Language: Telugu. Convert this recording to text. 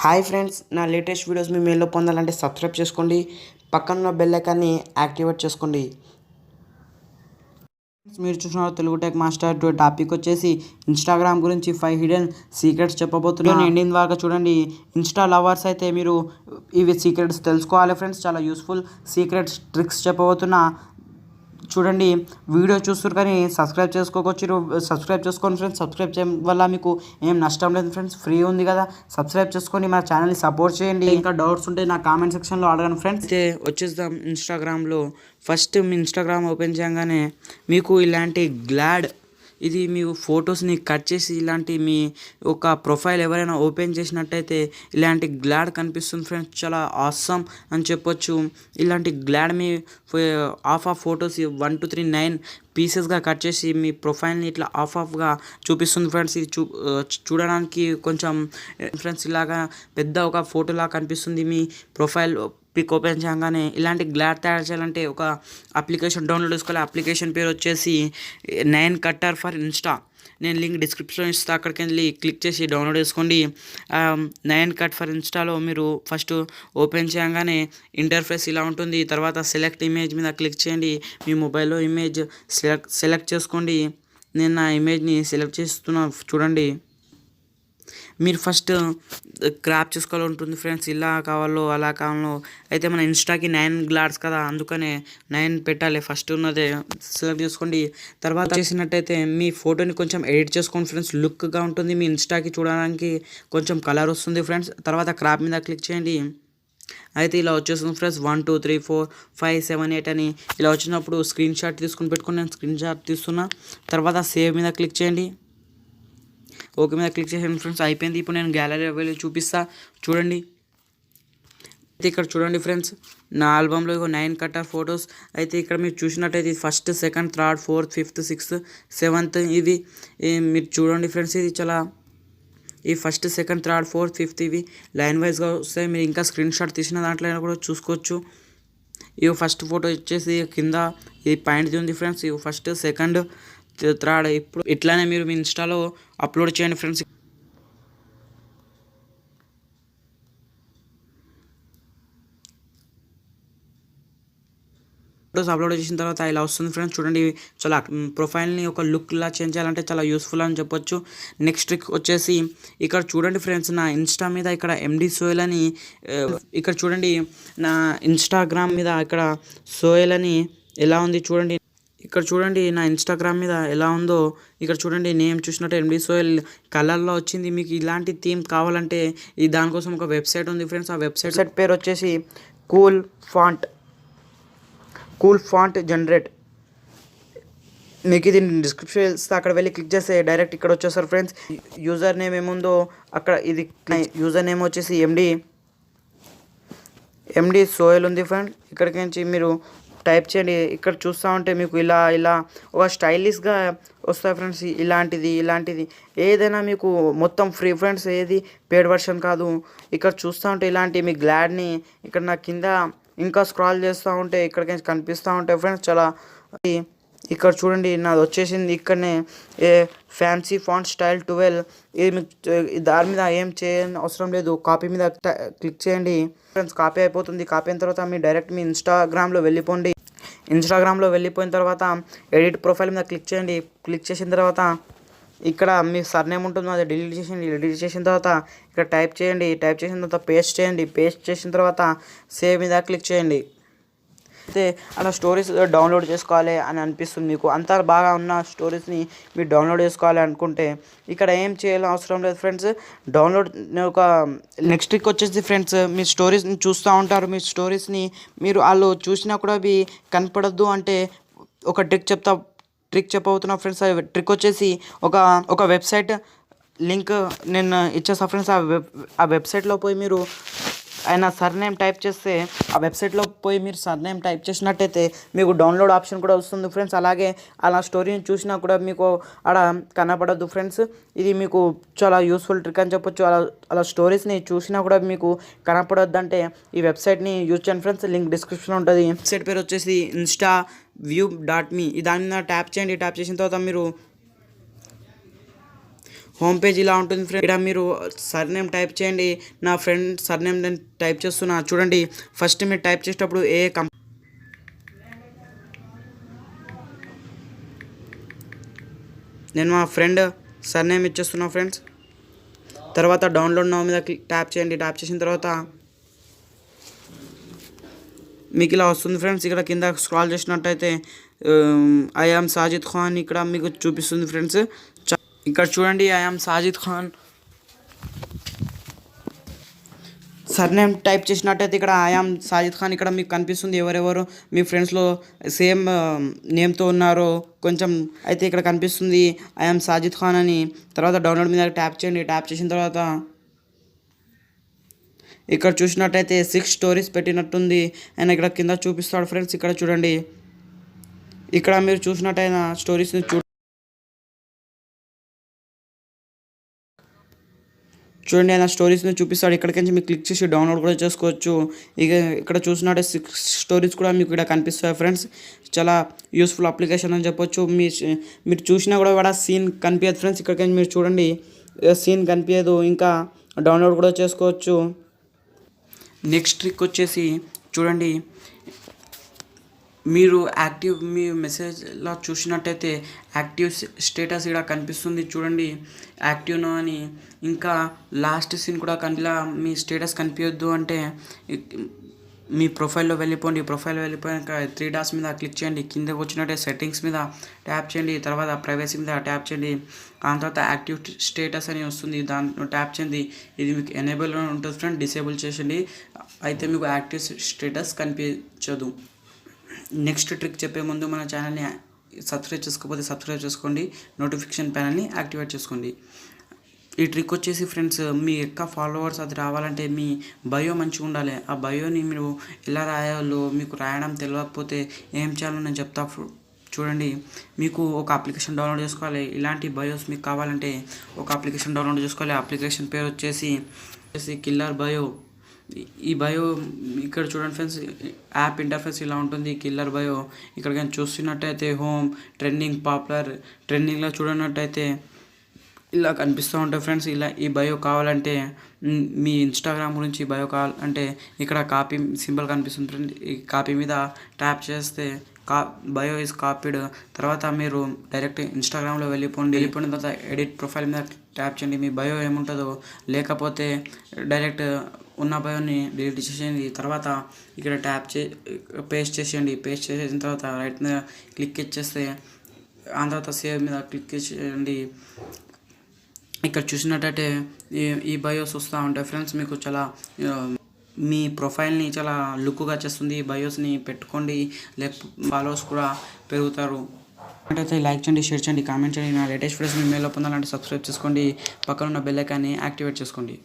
హాయ్ ఫ్రెండ్స్, నా లేటెస్ట్ వీడియోస్ మీ మెయిల్లో పొందాలంటే సబ్స్క్రైబ్ చేసుకోండి. పక్కన బెల్ ఐకాన్ని యాక్టివేట్ చేసుకోండి. మీరు చూసిన తెలుగు టెక్ మాస్టర్ టాపిక్ వచ్చేసి ఇన్స్టాగ్రామ్ గురించి 5 హిడెన్ సీక్రెట్స్ చెప్పబోతున్నాను. ఎండింగ్ దాకా చూడండి. ఇన్స్టా లవర్స్ అయితే మీరు ఇవి సీక్రెట్స్ తెలుసుకోవాలి ఫ్రెండ్స్. చాలా యూస్ఫుల్ సీక్రెట్స్ ట్రిక్స్ చెప్పబోతున్నా. చూడండి, వీడియో చూస్తారు కానీ సబ్స్క్రైబ్ చేసుకోవచ్చు. సబ్స్క్రైబ్ చేసుకోండి ఫ్రెండ్స్. సబ్స్క్రైబ్ చేయడం వల్ల మీకు ఏం నష్టం లేదు ఫ్రెండ్స్. ఫ్రీ ఉంది కదా, సబ్స్క్రైబ్ చేసుకొని మా ఛానల్ని సపోర్ట్ చేయండి. ఇంకా డౌట్స్ ఉంటే నా కామెంట్ సెక్షన్లో అడగండి ఫ్రెండ్స్. అయితే వచ్చేద్దాం ఇన్స్టాగ్రామ్లో. ఫస్ట్ మీ ఇన్స్టాగ్రామ్ ఓపెన్ చేయగానే మీకు ఇలాంటి గ్లాడ్, ఇది మీ ఫొటోస్ని కట్ చేసి ఇలాంటి మీ ఒక ప్రొఫైల్ ఎవరైనా ఓపెన్ చేసినట్టయితే ఇలాంటి గ్లాడ్ కనిపిస్తుంది ఫ్రెండ్స్. చాలా ఆసమ్ అని చెప్పొచ్చు. ఇలాంటి గ్లాడ్ మీ ఆఫ్ ఫొటోస్ 1 2 3 9 పీసెస్గా కట్ చేసి మీ ప్రొఫైల్ని ఇట్లా ఆఫ్గా చూపిస్తుంది ఫ్రెండ్స్. ఇది చూడడానికి కొంచెం ఫ్రెండ్స్ ఇలాగా పెద్ద ఒక ఫోటోలా కనిపిస్తుంది. మీ ప్రొఫైల్ పిక్ ఓపెన్ చేయగానే ఇలాంటి గ్లాడ్ తయారు చేయాలంటే ఒక అప్లికేషన్ డౌన్లోడ్ చేసుకోవాలి. అప్లికేషన్ పేరు వచ్చేసి 9 కట్టర్ ఫర్ ఇన్స్టా. నేను లింక్ డిస్క్రిప్షన్ ఇస్తాను, అక్కడికి వెళ్ళి క్లిక్ చేసి డౌన్లోడ్ చేసుకోండి. 9 కట్ ఫర్ ఇన్స్టాలో మీరు ఫస్ట్ ఓపెన్ చేయగానే ఇంటర్ఫేస్ ఇలా ఉంటుంది. తర్వాత సెలెక్ట్ ఇమేజ్ మీద క్లిక్ చేయండి. మీ మొబైల్లో ఇమేజ్ సెలెక్ట్ చేసుకోండి. నేను నా ఇమేజ్ని సెలెక్ట్ చేస్తున్నా. చూడండి, మీరు ఫస్ట్ క్రాప్ చేసుకోవాలి ఉంటుంది ఫ్రెండ్స్. ఇలా కావాలో అలా కావాలో. అయితే మన ఇన్స్టాకి 9 గ్లాడ్స్ కదా, అందుకనే 9 పెట్టాలి. ఫస్ట్ ఉన్నదే సెలెక్ట్ చేసుకోండి. తర్వాత చేసినట్టయితే మీ ఫోటోని కొంచెం ఎడిట్ చేసుకోండి ఫ్రెండ్స్. లుక్గా ఉంటుంది. మీ ఇన్స్టాకి చూడడానికి కొంచెం కలర్ వస్తుంది ఫ్రెండ్స్. తర్వాత క్రాప్ మీద క్లిక్ చేయండి. అయితే ఇలా వచ్చేస్తుంది ఫ్రెండ్స్. 1 2 3 4 5 7 8 అని ఇలా వచ్చినప్పుడు స్క్రీన్ షాట్ తీసుకుని పెట్టుకుని నేను స్క్రీన్ షాట్ తీస్తున్నా. తర్వాత సేవ్ మీద క్లిక్ చేయండి. ఓకే మీద క్లిక్ చేసాను ఫ్రెండ్స్. అయిపోయింది. ఇప్పుడు నేను గ్యాలరీలో వెళ్ళి చూపిస్తా. చూడండి, అయితే ఇక్కడ చూడండి ఫ్రెండ్స్, నా ఆల్బంలో 9 కట్టర్ ఫొటోస్. అయితే ఇక్కడ మీరు చూసినట్టయితే first, second, third, fourth, fifth, sixth, seventh, ఇది మీరు చూడండి ఫ్రెండ్స్. ఇది చాలా ఈ first, second, third, fourth, fifth ఇవి లైన్ వైజ్గా వస్తాయి. మీరు ఇంకా స్క్రీన్ షాట్ తీసిన దాంట్లో కూడా చూసుకోవచ్చు. ఇవి ఫస్ట్ ఫోటో వచ్చేసి కింద ఇది పాయింట్ది ఉంది ఫ్రెండ్స్. ఇవి ఫస్ట్, సెకండ్, థర్డ్. ఇప్పుడు ఇట్లానే మీరు మీ ఇన్స్టాలో అప్లోడ్ చేయండి ఫ్రెండ్స్. ఫొటోస్ అప్లోడ్ చేసిన తర్వాత ఇలా వస్తుంది ఫ్రెండ్స్. చూడండి, చాలా ప్రొఫైల్ని ఒక లుక్లా చేంజ్ చేయాలంటే చాలా యూస్ఫుల్ అని చెప్పొచ్చు. నెక్స్ట్ ట్రిక్ వచ్చేసి ఇక్కడ చూడండి ఫ్రెండ్స్, నా ఇన్స్టా మీద ఇక్కడ ఎండి సోయల్ అని ఇక్కడ చూడండి, నా ఇన్స్టాగ్రామ్ మీద ఇక్కడ సోయల్ అని ఎలా ఉంది చూడండి. ఇక్కడ చూడండి నా ఇన్స్టాగ్రామ్ మీద ఎలా ఉందో. ఇక్కడ చూడండి, నేమ్ చూసినట్టు ఎండి సోయల్ కలర్లో వచ్చింది. మీకు ఇలాంటి థీమ్ కావాలంటే ఈ దానికోసం ఒక వెబ్సైట్ ఉంది ఫ్రెండ్స్. ఆ వెబ్సైట్ పేరు వచ్చేసి కూల్ ఫాంట్ జనరేట్. మీకు ఇది డిస్క్రిప్షన్ ఇస్తే అక్కడ వెళ్ళి క్లిక్ చేస్తే డైరెక్ట్ ఇక్కడ వచ్చేస్తారు ఫ్రెండ్స్. యూజర్ నేమ్ ఏముందో అక్కడ, ఇది యూజర్ నేమ్ వచ్చేసి ఎండి సోయల్ ఉంది ఫ్రెండ్. ఇక్కడికి నుంచి మీరు టైప్ చేయండి. ఇక్కడ చూస్తూ ఉంటే మీకు ఇలా ఒక స్టైలిష్గా వస్తాయి ఫ్రెండ్స్. ఇలాంటిది ఏదైనా మీకు మొత్తం ఫ్రీ ఫ్రెండ్స్, ఏది పేడ్ వర్షన్ కాదు. ఇక్కడ చూస్తూ ఉంటే ఇలాంటి మీ గ్లాడ్ని ఇక్కడ నా కింద ఇంకా స్క్రాల్ చేస్తూ ఉంటే ఇక్కడికి కనిపిస్తూ ఉంటాయి ఫ్రెండ్స్. చాలా ఇక్కడ చూడండి, నాది వచ్చేసింది. ఇక్కడనే ఫ్యాన్సీ ఫాంట్ స్టైల్ 12. ఇది మీకు దాని మీద ఏం చేయని అవసరం లేదు. కాపీ మీద క్లిక్ చేయండి ఫ్రెండ్స్. కాపీ అయిపోతుంది. కాపీ అయిన తర్వాత మీరు డైరెక్ట్ మీ ఇన్స్టాగ్రామ్లో వెళ్ళిపోండి. ఇన్స్టాగ్రామ్లో వెళ్ళిపోయిన తర్వాత ఎడిట్ ప్రొఫైల్ మీద క్లిక్ చేయండి. క్లిక్ చేసిన తర్వాత ఇక్కడ మీ సర్నేమ్ ఉంటుందో అది డిలీట్ చేయండి. డిలీట్ చేసిన తర్వాత ఇక్కడ టైప్ చేయండి. టైప్ చేసిన తర్వాత పేస్ట్ చేయండి. పేస్ట్ చేసిన తర్వాత సేవ్ మీద క్లిక్ చేయండి. అయితే అలా స్టోరీస్ డౌన్లోడ్ చేసుకోవాలి అని అనిపిస్తుంది మీకు. అంత బాగా ఉన్న స్టోరీస్ని మీరు డౌన్లోడ్ చేసుకోవాలి అనుకుంటే ఇక్కడ ఏం చేయాలో అవసరం లేదు ఫ్రెండ్స్. డౌన్లోడ్ ఒక నెక్స్ట్ ట్రిక్ వచ్చేసి ఫ్రెండ్స్, మీ స్టోరీస్ని చూస్తూ ఉంటారు. మీ స్టోరీస్ని మీరు వాళ్ళు చూసినా కూడా అవి కనపడద్దు అంటే ఒక ట్రిక్ చెప్పబోతున్నా ఫ్రెండ్స్. ట్రిక్ వచ్చేసి ఒక వెబ్సైట్ లింక్ నేను ఇచ్చేస్తా ఫ్రెండ్స్. ఆ వెబ్సైట్లో పోయి మీరు ఆయన సర్నేమ్ టైప్ చేస్తే, ఆ వెబ్సైట్లో పోయి మీరు సర్నేమ్ టైప్ చేసినట్టయితే మీకు డౌన్లోడ్ ఆప్షన్ కూడా వస్తుంది ఫ్రెండ్స్. అలాగే అలా స్టోరీని చూసినా కూడా మీకు అక్కడ కనపడద్దు ఫ్రెండ్స్. ఇది మీకు చాలా యూస్ఫుల్ ట్రిక్ అని చెప్పొచ్చు. అలా స్టోరీస్ని చూసినా కూడా మీకు కనపడొద్దు అంటే ఈ వెబ్సైట్ని యూజ్ చేయండి ఫ్రెండ్స్. లింక్ డిస్క్రిప్షన్లో ఉంటుంది. వెబ్సైట్ పేరు వచ్చేసి instaview.me. దాని మీద ట్యాప్ చేయండి. ట్యాప్ చేసిన తర్వాత మీరు హోమ్ పేజ్ ఇలా ఉంటుంది ఫ్రెండ్. ఇక్కడ మీరు సర్నేమ్ టైప్ చేయండి. నా ఫ్రెండ్ సర్నేమ్ నేను టైప్ చేస్తున్నా చూడండి. ఫస్ట్ మీరు టైప్ చేసేటప్పుడు నేను మా ఫ్రెండ్ సర్నేమ్ ఇచ్చేస్తున్నా ఫ్రెండ్స్. తర్వాత డౌన్లోడ్ నౌ మీద ట్యాప్ చేయండి. ట్యాప్ చేసిన తర్వాత మీకు ఇలా వస్తుంది ఫ్రెండ్స్. ఇక్కడ కింద స్క్రాల్ చేసినట్టయితే ఐ యామ్ సాజిద్ ఖాన్ ఇక్కడ మీకు చూపిస్తుంది ఫ్రెండ్స్. ఇక్కడ చూడండి I am Sajid Khan surname type చేసినట్టయితే ఇక్కడ ఐ యామ్ సాజిద్ ఖాన్ ఇక్కడ మీకు కనిపిస్తుంది. ఎవరెవరు మీ ఫ్రెండ్స్లో సేమ్ నేమ్తో ఉన్నారో కొంచెం అయితే ఇక్కడ కనిపిస్తుంది ఐ యామ్ సాజిద్ ఖాన్ అని. తర్వాత డౌన్లోడ్ మీద ట్యాప్ చేయండి. ట్యాప్ చేసిన తర్వాత ఇక్కడ చూసినట్టయితే 6 స్టోరీస్ పెట్టినట్టుంది. అండ్ ఇక్కడ కింద చూపిస్తాడు ఫ్రెండ్స్. ఇక్కడ చూడండి. ఇక్కడ మీరు చూసినట్టయినా స్టోరీస్ని చూడండి ఆయన స్టోరీస్ని చూపిస్తాడు. ఇక్కడికి మీకు క్లిక్ చేసి డౌన్లోడ్ కూడా చేసుకోవచ్చు. ఇక ఇక్కడ చూసినట్టే 6 స్టోరీస్ కూడా మీకు ఇక్కడ కనిపిస్తాయి ఫ్రెండ్స్. చాలా యూస్ఫుల్ అప్లికేషన్ అని చెప్పొచ్చు. మీరు చూసినా కూడా సీన్ కనిపించదు ఫ్రెండ్స్. ఇక్కడికి మీరు చూడండి సీన్ కనిపించదు. ఇంకా డౌన్లోడ్ కూడా చేసుకోవచ్చు. నెక్స్ట్ ట్రిక్ వచ్చేసి చూడండి, మీరు మీ మెసేజ్లో చూసినట్టయితే యాక్టివ్ స్టేటస్ ఇక్కడ కనిపిస్తుంది చూడండి, యాక్టివ్ నో అని. ఇంకా లాస్ట్ సీన్ కూడా ఇలా మీ స్టేటస్ కనిపించద్దు అంటే మీ ప్రొఫైల్లో వెళ్ళిపోండి. ప్రొఫైల్లో వెళ్ళిపోయాక 3 డాట్స్ మీద క్లిక్ చేయండి. కిందకు వచ్చినట్టే సెట్టింగ్స్ మీద ట్యాప్ చేయండి. తర్వాత ప్రైవసీ మీద ట్యాప్ చేయండి. ఆ తర్వాత యాక్టివ్ స్టేటస్ అని వస్తుంది, దాంట్లో ట్యాప్ చేయండి. ఇది మీకు ఎనేబుల్ ఉంటుంది ఫ్రెండ్. డిసేబుల్ చేయండి, అయితే మీకు యాక్టివ్ స్టేటస్ కనిపించదు. నెక్స్ట్ ట్రిక్ చెప్పే ముందు మన ఛానల్ని సబ్స్క్రైబ్ చేసుకోకపోతే సబ్స్క్రైబ్ చేసుకోండి. నోటిఫికేషన్ ప్యానల్ని యాక్టివేట్ చేసుకోండి. ఈ ట్రిక్ వచ్చేసి ఫ్రెండ్స్, మీ యొక్క ఫాలోవర్స్ అది రావాలంటే మీ బయో మంచిగా ఉండాలి. ఆ బయోని మీరు ఎలా రాయాలో మీకు రాయడం తెలియకపోతే ఏం చేయాలో నేను చెప్తా చూడండి. మీకు ఒక అప్లికేషన్ డౌన్లోడ్ చేసుకోవాలి. ఇలాంటి బయోస్ మీకు కావాలంటే ఒక అప్లికేషన్ డౌన్లోడ్ చేసుకోవాలి. అప్లికేషన్ పేరు వచ్చేసి కిల్లర్ బయో. ఈ బయో ఇక్కడ చూడండి ఫ్రెండ్స్, యాప్ ఇంటర్ఫేస్ ఇలా ఉంటుంది. కిల్లర్ బయో ఇక్కడ కానీ చూస్తున్నట్టయితే హోమ్, ట్రెండింగ్, పాపులర్, ట్రెండింగ్లో చూడనట్టయితే ఇలా కనిపిస్తూ ఉంటాయి ఫ్రెండ్స్. ఇలా ఈ బయో కావాలంటే మీ ఇన్స్టాగ్రామ్ గురించి బయో కావాలంటే ఇక్కడ కాపీ సింబల్ కనిపిస్తుంది ఫ్రెండ్. ఈ కాపీ మీద ట్యాప్ చేస్తే బయో ఈజ్ కాపీడ్. తర్వాత మీరు డైరెక్ట్ ఇన్స్టాగ్రామ్లో వెళ్ళిపోయిన తర్వాత ఎడిట్ ప్రొఫైల్ మీద ట్యాప్ చేయండి. మీ బయో ఏముంటుందో లేకపోతే డైరెక్ట్ ఉన్న బయోని డిలీట్ చేసేయండి. తర్వాత ఇక్కడ పేస్ట్ చేసేయండి. పేస్ట్ చేసిన తర్వాత రైట్ మీద క్లిక్ ఇచ్చేస్తే ఆ తర్వాత సేవ్ మీద క్లిక్ చేయండి. ఇక్కడ చూసినట్టయితే ఈ బయోస్ వస్తూ ఉంటాయి ఫ్రెండ్స్. మీకు చాలా మీ ప్రొఫైల్ని చాలా లుక్గా చేస్తుంది. ఈ బయోస్ని పెట్టుకోండి, ఫాలోవర్స్ కూడా పెరుగుతారు. అయితే లైక్ చేయండి, షేర్ చేయండి, కామెంట్ చేయండి. నా లేటెస్ట్ వీడియోస్ మీ మెయిల్లో పొందాలంటే సబ్స్క్రైబ్ చేసుకోండి. పక్కన ఉన్న బెల్ ఐకాన్ని యాక్టివేట్ చేసుకోండి.